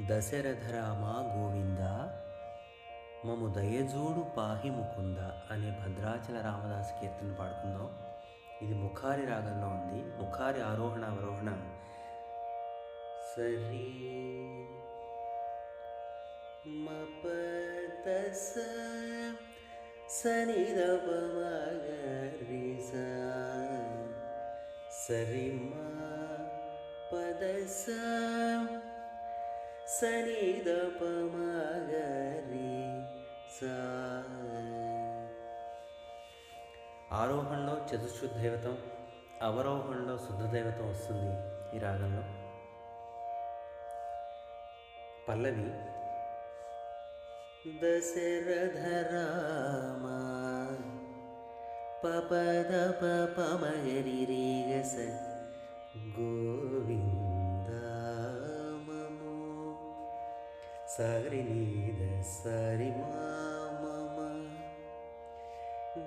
దశరథ రామ గోవింద మము దయజూడు పాహి ముకుంద అనే భద్రాచల రామదాసు కీర్తన పాడుకుందాం. ఇది ముఖారి రాగంలో ఉంది. ముఖారి ఆరోహణ అవరోహణ సరి మపదస సనిదపమగరిస సరి మా పదస సనిదపమగరి సా. ఆరోహణలో చతుశ్రుద్ధ దైవతం, అవరోహణలో శుద్ధ దైవతం వస్తుంది ఈ రాగంలో. పల్లవి దశరథ రామ పపద పమగరి రేగస గోవింద మము సరి నీద సరి మమ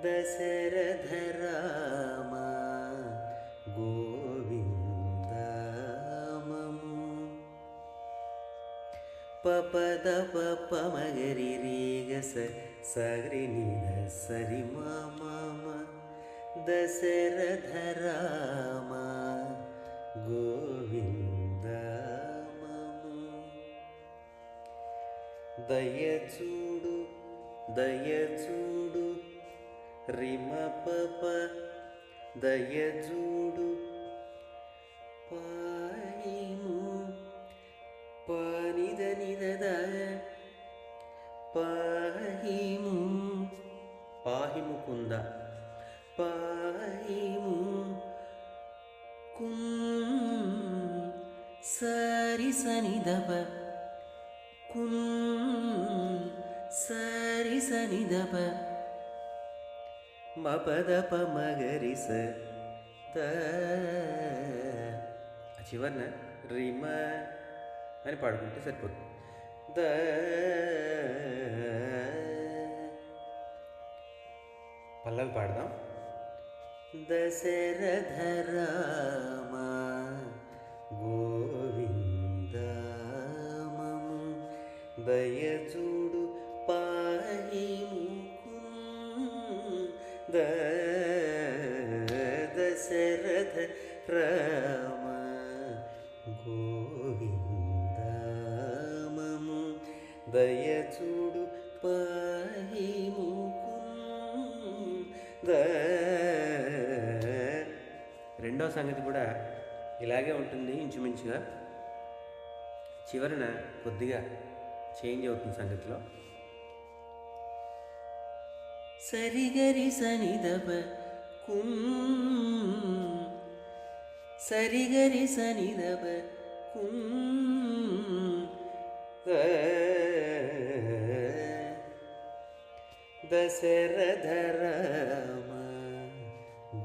దశరథ రామ గోవింద మము పపద పమగరి రేగస సరి నీద సరి మమ దశరథ రామ గోవింద మము. దయచూడు దయచూడు రిమ పప దయచూడు పాయిము పానిద నిదద పాహిము పాహిముకుంద పాహిము కున్ సరి సనిదప కున్ సరి సనిదప మపదప మగరిస ద చివరిన రిమ అని పాడుకుంటే సరిపోతుంది. ద పల్లవి పాడదాం. దశరథ రామ గోవింద మము దయచూడు పాహి ముకుంద దశరథ రామ గోవింద మము దయచూడు పాహి ముకుంద. రెండవ సంగతి కూడా ఇలాగే ఉంటుంది ఇంచుమించుగా. చివరన కొద్దిగా చేంజ్ అవుతుంది సంగతిలో. సరిగరి సనిదప కున్ సరిగరి సనిదప కున్ దశరథ రామ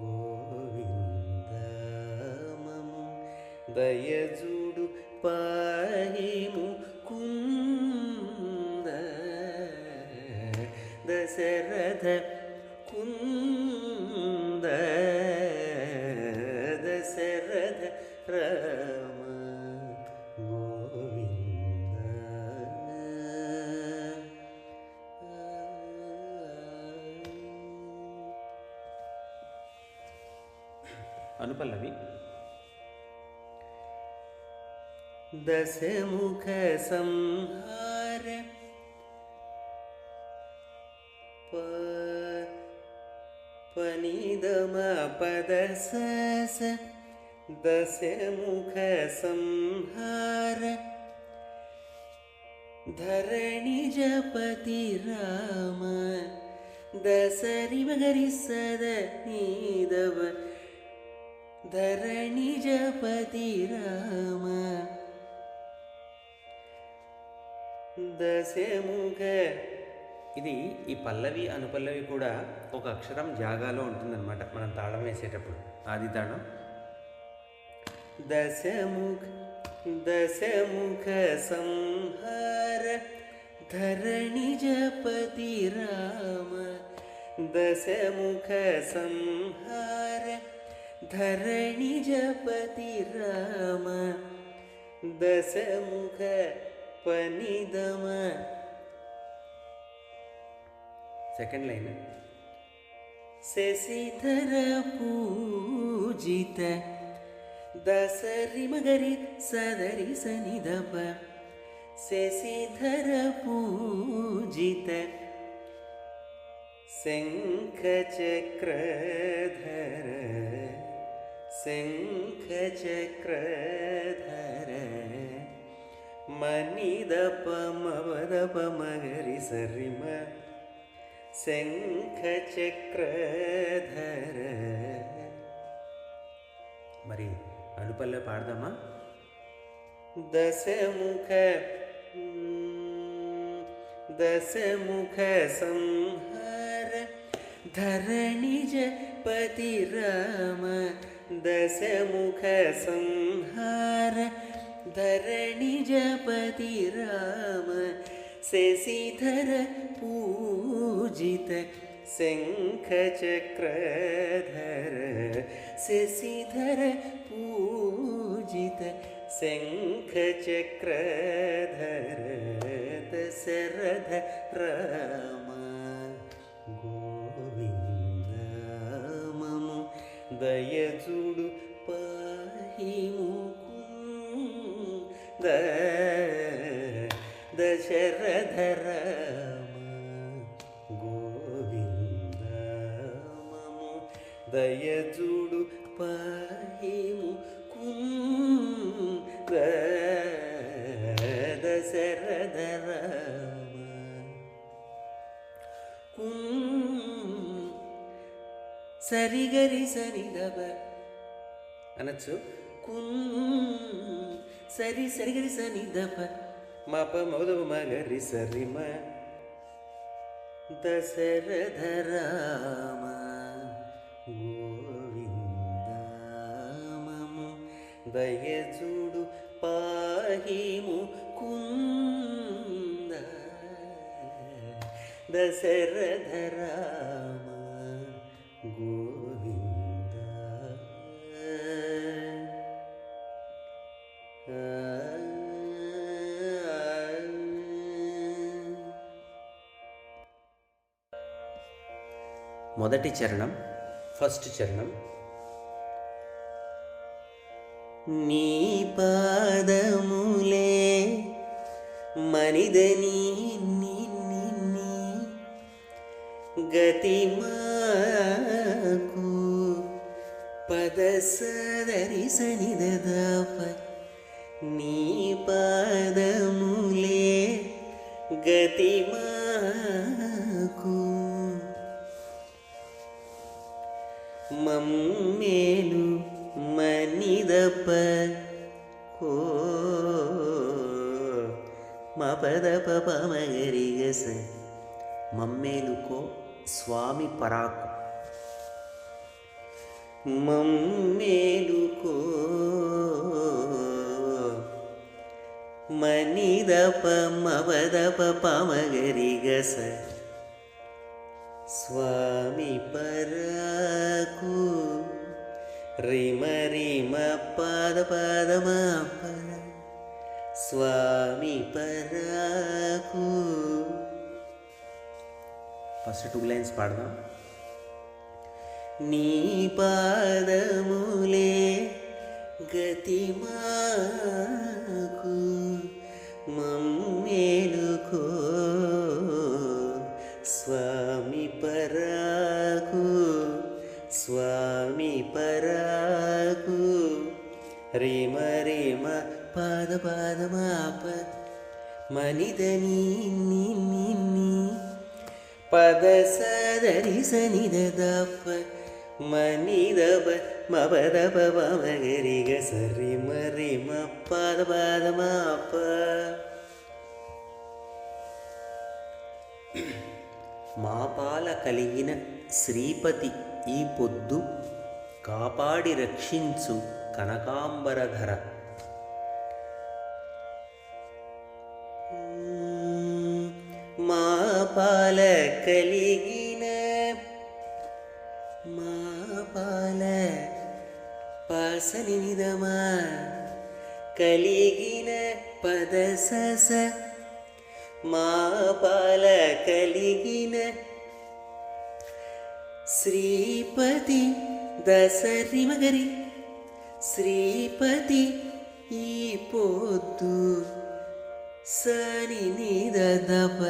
గోవింద మము దయజూడు పాహి ముకుంద దశరథ కుంద దశరథ రామ గోవింద. అనుపల్లవి దశముఖ సంహార పనిదమ పదస దశముఖ సంహార ధరణిజపతి రామ దశరి మగరి సద నీదవ ధరణిజపతి రామ దశముఖ. ఇది ఈ పల్లవి అనుపల్లవి కూడా ఒక అక్షరం జాగాలో ఉంటుందన్నమాట మనం తాళం వేసేటప్పుడు. ఆది తాళం దశముఖ దశముఖ సంహార ధరణిజపతి రామ దశముఖ సంహార ధరణిజపతి రామ దశముఖ పనిదమ. సెకండ్ లైన్ శశిధర పూజిత దసరి మగరి సదరి సనిదప. శశిధర పూజిత శంఖ చక్రధర శంఖ చక్రధర మనిదప మవదప మగరి సరిమ. శంఖ చక్రధర. మరి అనుపల్లె పాడదామా? దశముఖ దశముఖ సంహార ధరణిజ పతి రామ. దశముఖ సంహార ధరణిజ పతి రామ. శశిధర పూజిత శంఖ చక్రధర. శశిధర పూజిత శంఖ చక్రధర. దశరథ రామ గోవింద మము దయచూడు పాహి ముకుంద. దశరథ రామ గోవింద మము దయచూడు పాహి ముకుంద. దశరథ రామ సరిగరి సరిగబ అనొచ్చు. సరి సరిగరి సనిదప మప మౌదవ మగరి సరిమ. దశరథ రామ గోవింద మము దయచూడు పాహి ముకుంద. దశరథ రామ గోవింద. మొదటి చరణం, ఫస్ట్ చరణం. నీ పాదములే మనిదని గతి మాకు పద సదరి సనిదప. నీ పాదములే గతి మాకు మమ్మేలు మనిదప కో మపదప పమగరిగస. మమ్మేలుకో స్వామి పరాకు. మమ్మేలుకో మనిదప మవదప పమగరిగస. స్వామి పరాకు రిమ రిమ పాద పాదమ పర. స్వామి పరాకు. ఫస్ట్ 2 లైన్స్ పాడదాం. నీ పాదములే గతి మాకు మమ్మేలుకో స్వామి పరాకు. స్వామి పరాకు రిమ రిమ పాద పాదమాప మనిదని పద సదరి సనిదప. మనిదప మపదప పమగరిగ సరిమ రిమ పాద పాదమాప. మాపాల కలిగిన శ్రీపతి ఈ పొద్దు కాపాడి రక్షించు కనకాంబరధర. మాపాల కలిగిన మాపాల పాసనిదమా కలిగిన పద స మా పాల కలిగిన శ్రీపతి దసరి మగరి శ్రీపతి ఈ పొద్దు సని నిదప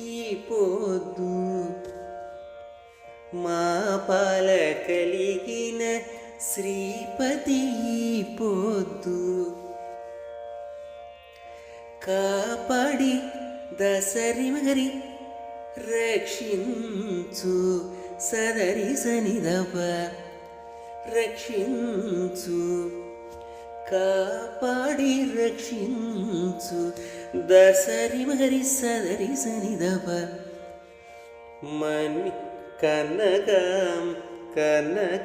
ఈ పొద్దు మా పాల కలిగిన శ్రీపతి ఈ పొద్దు కాపాడి దసరి మగరి రక్షించు సదరి సనిదప రక్షించు కాపాడి రక్షించు దసరి మగరి సదరి సనిదప మని కనకాం కనకాంబరధర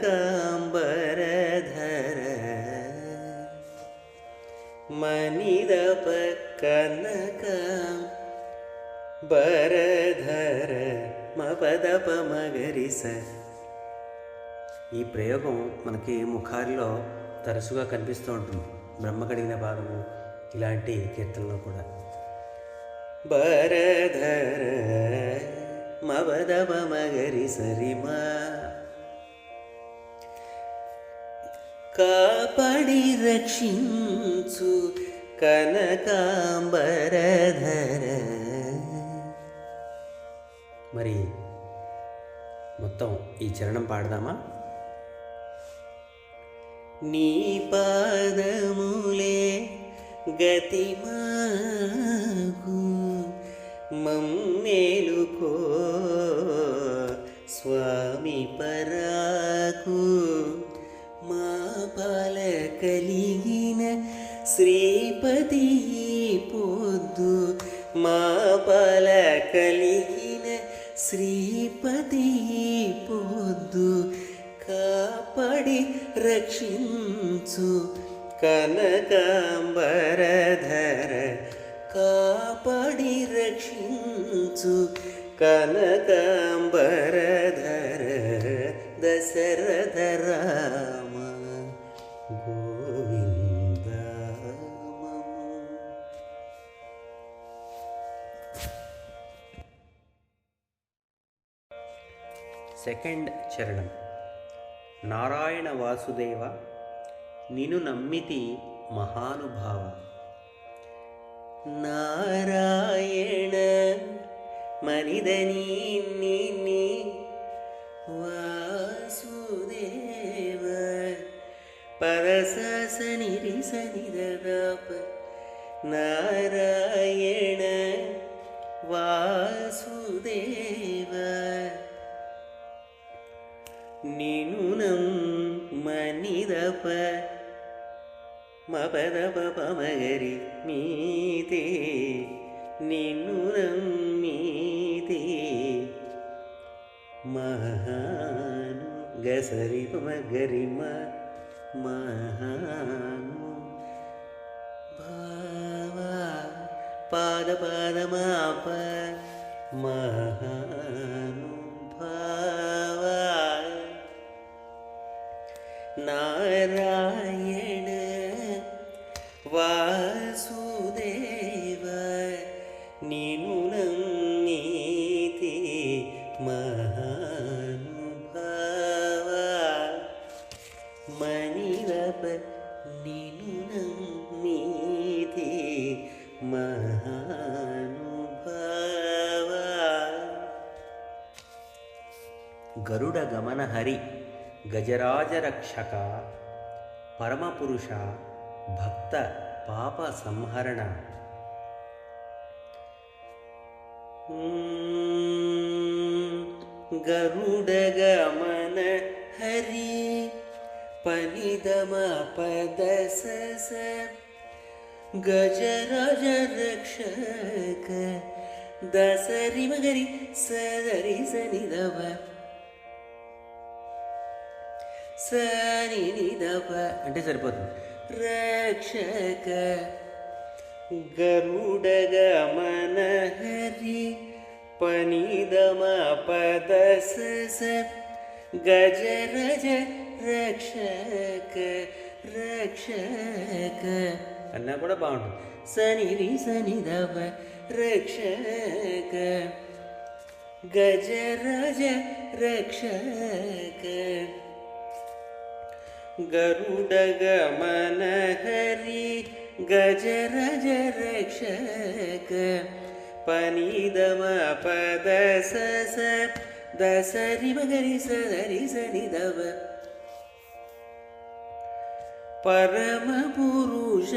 మనిదప కనకాం బరధర మపదప మగరిస. ఈ ప్రయోగం మనకి ముఖారిలో తరచుగా కనిపిస్తూ ఉంటుంది. బ్రహ్మ కడిగిన భాగము ఇలాంటి కీర్తనలో కూడా. బరధర మపదప మగరి సరిమా కాపాడి రక్షించు కనకాంబరధర. మరి మొత్తం ఈ చరణం పాడదామా? నీ పాదములే గతిమాకు మమ్మేలుకో స్వామి పరాకు మా పాల కలిగిన శ్రీపతి పొద్దు మా పాల కలిగిన శ్రీపతి పొద్దు కాపాడి రక్షించు కనకాంబరధర కాపాడి రక్షించు కనకాంబరధర దశరథ రామ గోవింద. సెకండ్ చరణం. నారాయణ వాసుదేవ నిను నమ్మితి మహానుభావ. నారాయణ మనిదని నిన్ని వాసుదేవ పరసని సనిదప నారాయణ వాసుదేవ నిను నమ్మనిదప మపదప మగరి మీతే నిన్ను నమ్మితే మహాను గసరి మగరిమ మహాను భావ పాద పాదమాప మహాను భావ నారాయణ వాసుదేవ నిను నమ్మితే మహానుభావ మనిరప నిను నమ్మితే మహానుభావ. గరుడ గమన హరి గజరాజ రక్షక పరమపురుష భక్త పాప సంహరణ. గరుడ గమన హరి పనిదమ పద స గజరాజ రక్షక దసరి మగరి సదరి సనిదవ సని నిదప అంటే సరిపోతుంది. రక్షక గరుడ గమన హరి పనిదమ పద స గజరజ రక్షక రక్షక అన్నా కూడా బాగుంటుంది. సనిరి సనిదవ రక్షక గజరాజ రక్షక గరుడ గమన హరి గజరాజ రక్షక పనిదమ పద స దసరి మగరి సరి సనిదవ పరమ పురుష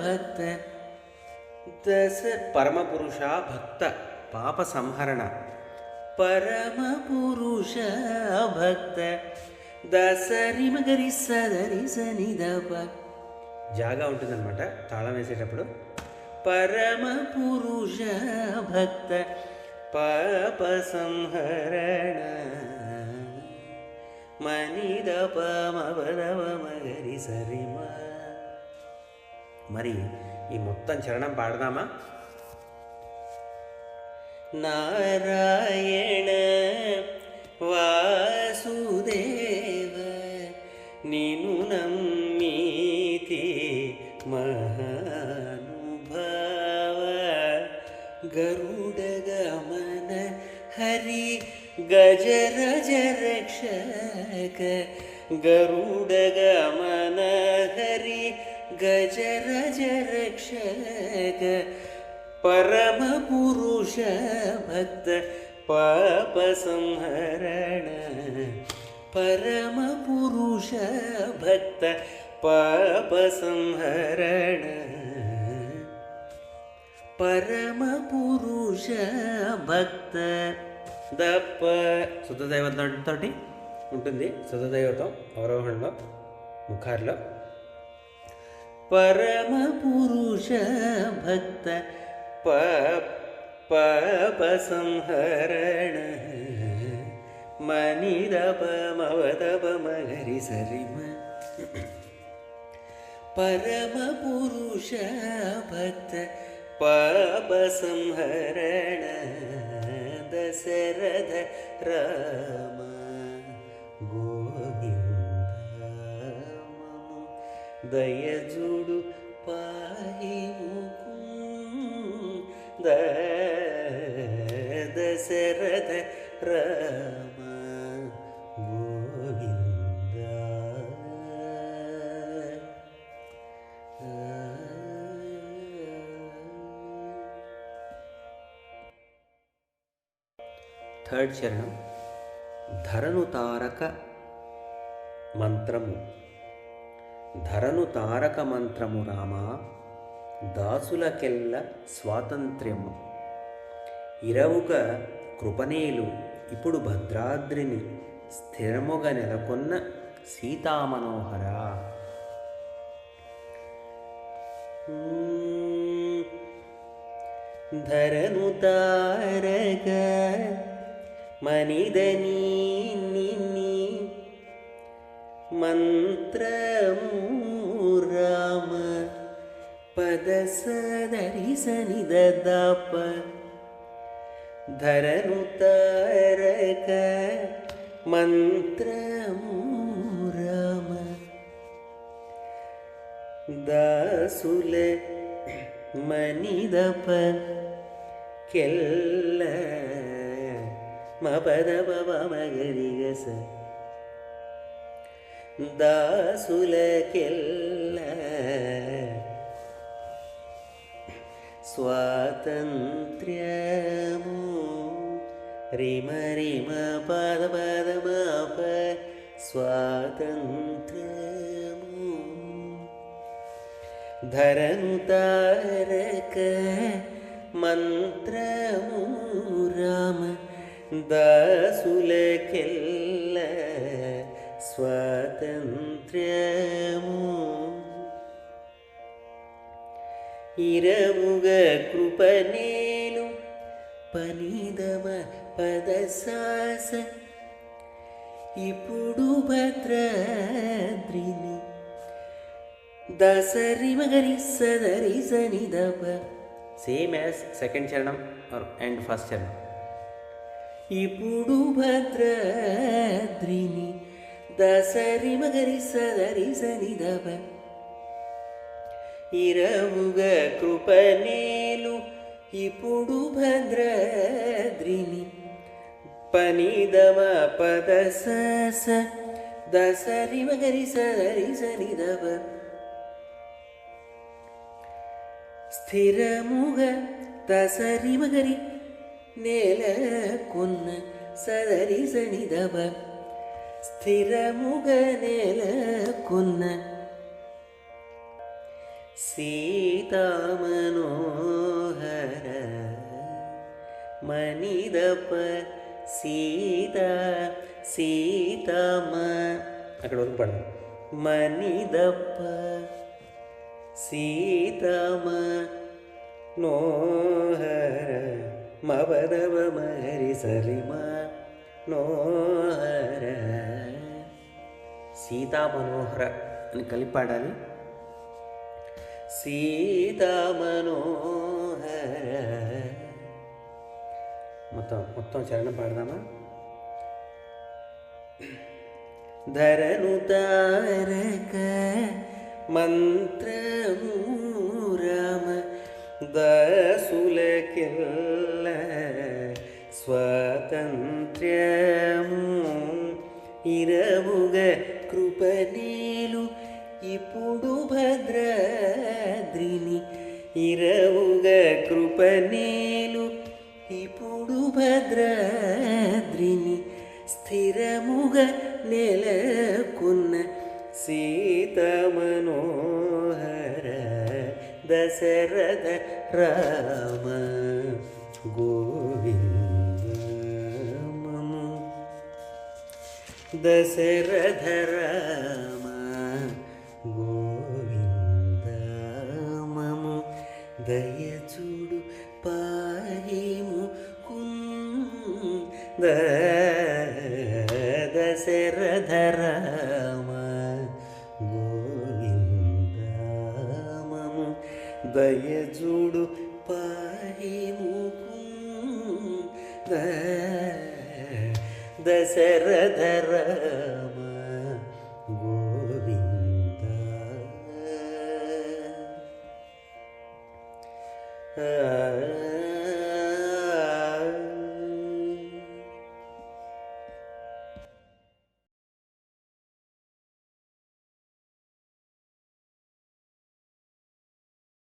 భక్త దశ పరమ పురుష భక్త పాప సంహరణ పరమ పురుష భక్త దసరి మగరి సదరి సనిదవ జాగా ఉంటుందన్నమాట తాళం వేసేటప్పుడు. పరమ పురుష భక్త పాప సంహరణ మనిదప మవదవ మగరి సరిమ. మరి ఈ మొత్తం చరణం పాడదామా? నారాయణ వాసుదేవ నిను నమ్మితి మహానుభావ గరుడ గమన హరి గజరాజ రక్షక గరుడ గమన హరి గజరాజ రక్షక పరమ పురుష భక్త పాప సంహరణ పరమ పురుష భక్త పాప సంహరణ పరమ పురుష భక్త. దప్ప శుద్ధ దైవతంతో ఉంటుంది. శుద్ధ దైవతం అవరోహణలో ముఖార్లో. పరమ పురుష భక్త పాప సంహరణ మనిదప మవదప మగరి సరిమ. పరమ పురుష భక్త పాప సంహరణ దశరథ రామ గోవింద దయజుడు పాహి ముకుంద దశరథ రామ గోవింద. థర్డ్ చరణం ధరను తారక మంత్రము. ధరను తారక మంత్రము రామ దాసులకెల్ల స్వాతంత్ర్యము. ఇరవుగా కృపనేలు ఇప్పుడు భద్రాద్రిని స్థిరముగా నెలకొన్న సీతామనోహర. ధరను తారక మనిదని నిన్ని మంత్రము రామ పద సదరి సనిదప. ధరను తారక మంత్రము రామ దాసుల మనిదప కెల్ల మపదప మగరిగస. దాసులకెల్ల స్వాతంత్ర్యము రిమ రిమ పద పద మాప స్వాతంత్ర్యము. ధరను తారక మంత్రము రామ దాసులకెల్ల స్వాతంత్ర్యము. ఇరముగ కృపనేలు పనిదమ పదసాస ఇప్పుడు భద్రాద్రిని దసరి మగరి సదరి సనిదప. సేమ్ యాజ్ సెకండ్ చరణం అండ్ ఫస్ట్ చరణం. ఇప్పుడు భద్రాద్రిని దసరి మగరి సదరి సనిదప. ఇరవుగ కృపనేలు ఇప్పుడు భద్రాద్రిని పనిదమ పద స దసరి మగరి సరి సని దవ స్థిరముగ దసరి మగరి నేలకొన్న సదరి సని దవ స్థిరముగ నేలకొన్న సీతామనోహర మణిదప సీతమ అక్కడ వరకు పడదాం. మణిదప్ప సీతమ నోహర మవదవ మహరి సరిమ నోహర సీతా మనోహర అని కలిపి పాడాలి. సీతా మనోహర మొత్తం చరణం పాడదామా. ధరను తారక మంత్రము రామ దాసులకెల్ల స్వాతంత్ర్యము ఇరవుగ కృపనేలు ఇప్పుడు భద్రాద్రిని ఇరవుగ కృపనేలు ఇప్పుడు భద్రాద్రిని స్థిరముగ నెలకొన్న సీతమనోహర దశరథ రామ గోవిందము దశరథ రామ గోవిందమము దయచూడు పాహిము దశరథ రామ గోవిందమము దయచూడు పాహిము దశరథ రామ గోవింద